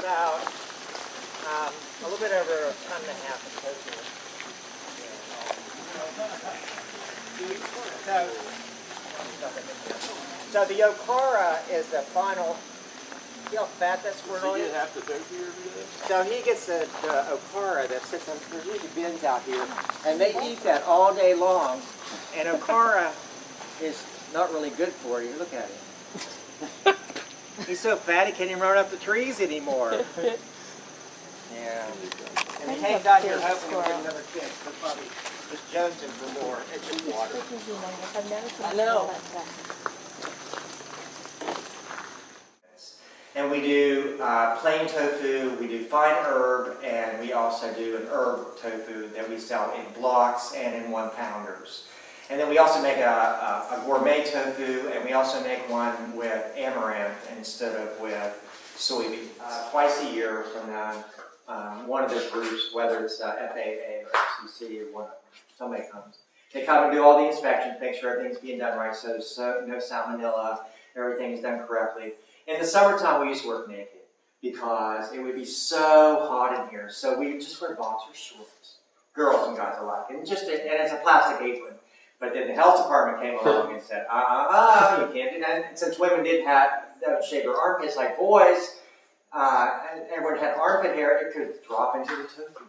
about a little bit over a ton and a half of tofu. So the okara is the final. See how fat that squirrel is? Half the tofu every day? So he gets the okara that sits on, there's usually bins out here, and they eat that all day long. And okara is not really good for you. Look at him. He's so fat he can't even run up the trees anymore. Yeah. And the Hank's out here hoping to get another kid. They're probably just jonesing for more. It's just water. I know. And we do plain tofu, we do fine herb, and we also do an herb tofu that we sell in blocks and in 1-pounders. And then we also make a gourmet tofu, and we also make one with amaranth instead of with soybean. Twice a year from one of those groups, whether it's FAA or FCC or one of them, somebody comes. They come and do all the inspections, make sure everything's being done right, so there's no salmonella, everything's done correctly. In the summertime, we used to work naked because it would be so hot in here. So we would just wear boxer shorts, girls and guys alike, and it's a plastic apron. But then the health department came along and said, you can't do that. And since women don't shave their armpits like boys, and everyone had armpit hair, it could drop into the tofu.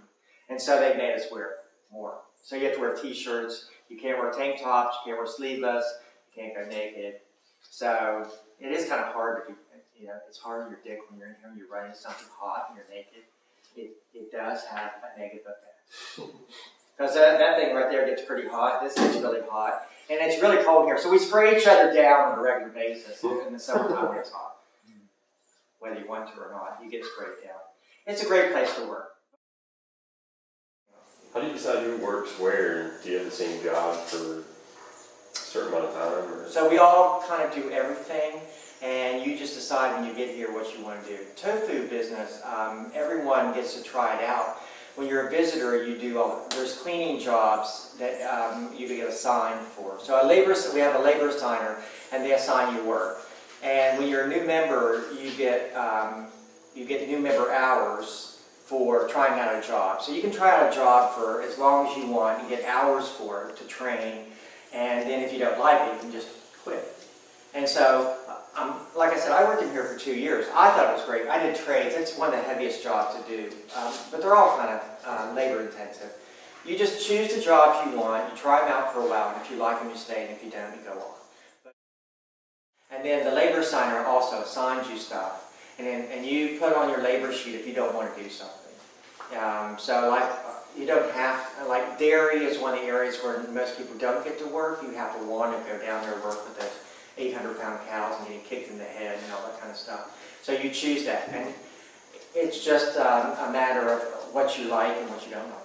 And so they made us wear more. So you have to wear t-shirts, you can't wear tank tops, you can't wear sleeveless, you can't go naked. So it is kind of hard to do. It's hard on your dick when you're in here and you're running something hot and you're naked. It does have a negative effect. Because that thing right there gets pretty hot. This gets really hot. And it's really cold here. So we spray each other down on a regular basis in the summertime when it's hot. Whether you want to or not, you get sprayed down. It's a great place to work. How do you decide who works where? Do you have the same job for a certain amount of time? Or? So we all kind of do everything. And you just decide when you get here what you want to do. Tofu business, everyone gets to try it out. When you're a visitor, there's cleaning jobs that you get assigned for. So we have a labor assigner, and they assign you work. And when you're a new member, you get new member hours for trying out a job. So you can try out a job for as long as you want. You get hours for it to train, and then if you don't like it, you can just quit. And so, like I said, I worked in here for 2 years. I thought it was great. I did trades. It's one of the heaviest jobs to do. But they're all kind of labor intensive. You just choose the jobs you want. You try them out for a while. And if you like them, you stay. And if you don't, you go on. And then the labor assigner also assigns you stuff. And you put on your labor sheet if you don't want to do something. So like, you don't have, like dairy is one of the areas where most people don't get to work. You have to want to go down there and work with those 800-pound cows and getting kicked in the head and all that kind of stuff. So you choose that. And it's just a matter of what you like and what you don't like.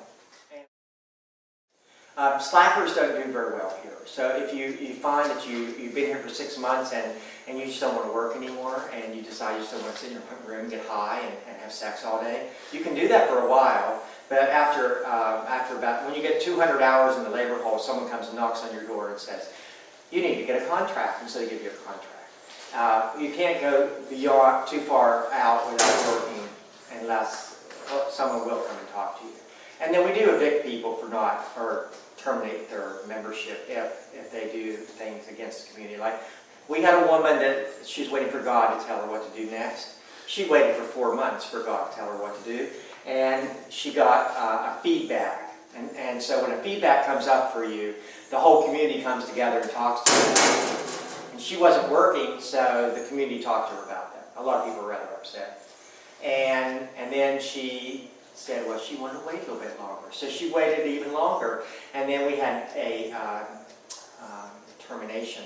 Slackers don't do very well here. So if you find that you've been here for 6 months and you just don't want to work anymore and you decide you just don't want to sit in your room, get high and have sex all day, you can do that for a while. But after about, when you get 200 hours in the labor hole, someone comes and knocks on your door and says, you need to get a contract, and so they give you a contract. You can't go beyond too far out without working unless someone will come and talk to you. And then we do evict people or terminate their membership if they do things against the community. Like, we had a woman that she's waiting for God to tell her what to do next. She waited for 4 months for God to tell her what to do, and she got a feedback. And so when a feedback comes up for you, the whole community comes together and talks to her. And she wasn't working, so the community talked to her about that. A lot of people were rather upset. And then she said, well, she wanted to wait a little bit longer. So she waited even longer. And then we had a termination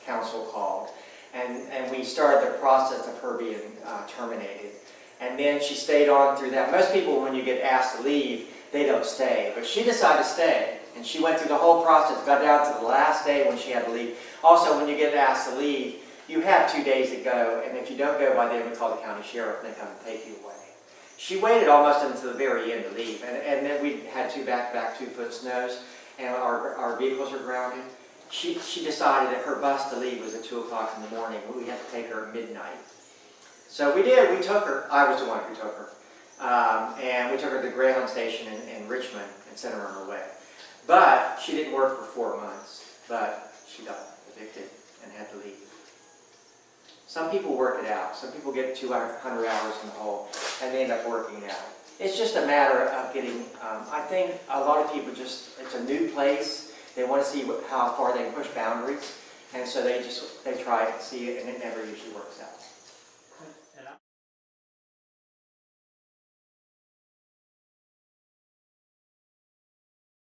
council called. And we started the process of her being terminated. And then she stayed on through that. Most people, when you get asked to leave, they don't stay. But she decided to stay. And she went through the whole process, got down to the last day when she had to leave. Also, when you get asked to leave, you have 2 days to go. And if you don't go by then, we call the county sheriff and they come and take you away. She waited almost until the very end to leave. And then we had 2 back-to-back 2-foot snows. And our vehicles were grounded. She decided that her bus to leave was at 2 o'clock in the morning. We had to take her at midnight. So we did, we took her, I was the one who took her. And we took her to the Greyhound station in Richmond and sent her on her way. But she didn't work for 4 months, but she got evicted and had to leave. Some people work it out. Some people get 200 hours in the hole and they end up working it out. It's just a matter of getting, I think a lot of people just, it's a new place. They want to see how far they can push boundaries. And so they try it and see it, and it never usually works out.